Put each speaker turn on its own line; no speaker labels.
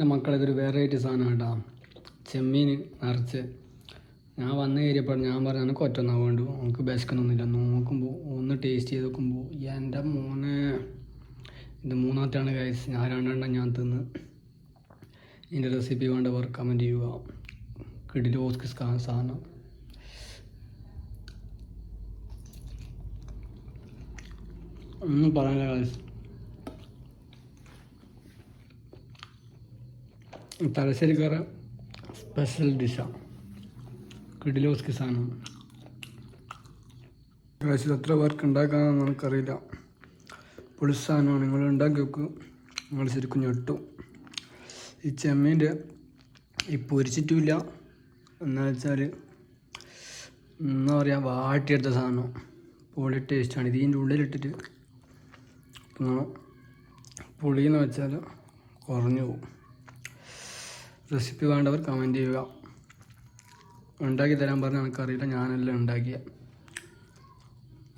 എൻ്റെ മക്കളെ ഇതൊരു വെറൈറ്റി സാധനം കേട്ടോ. ചെമ്മീൻ നിറച്ച് ഞാൻ വന്ന് കയറിയപ്പോൾ ഞാൻ പറഞ്ഞു എനിക്ക് ഒറ്റൊന്നാ വേണ്ടു, നമുക്ക് ബെസ്ക്കൊന്നുമില്ല. നോക്കുമ്പോൾ ഒന്ന് ടേസ്റ്റ് ചെയ്ത് നോക്കുമ്പോൾ എൻ്റെ മോനെ ഇത് മൂന്നാമത്തെയാണ് ഗൈസ്. ഞാൻ രണ്ടെണ്ണം ഞാൻ തിന്ന്. ഇതിൻ്റെ റെസിപ്പി വേണ്ടവർ കമൻറ്റ് ചെയ്യുക. കിടിലോസ്ക് സാധനം. ഒന്നും പറയാനില്ല ഗൈസ്. തലശ്ശേരിക്കാര സ്പെഷ്യൽ ഡിഷാണ് കിടിലോസ്കി സാധനം. ഗൈസ് എത്ര പേർക്ക് ഉണ്ടാക്കാമെന്ന് നമുക്കറിയില്ല. പൊളി സാധനമാണ്. നിങ്ങൾ ഉണ്ടാക്കി വെക്കും, നിങ്ങൾ ശരിക്കും ഞെട്ടും. ഈ ചെമ്മീൻ്റെ ഈ പൊരിച്ചിട്ടുമില്ല, എന്താ വെച്ചാൽ എന്താ പറയുക, വാട്ടിയെടുത്ത സാധനം പൊളി ടേസ്റ്റാണ്. ഇതിൻ്റെ ഉള്ളിലിട്ടിട്ട് പുളിയെന്ന് വെച്ചാൽ കുറഞ്ഞു പോകും. റെസിപ്പി വേണ്ടവർ കമൻറ്റ് ചെയ്യുക. ഉണ്ടാക്കി തരാൻ പറഞ്ഞാൽ എനിക്കറിയില്ല, ഞാനെല്ലാം ഉണ്ടാക്കിയ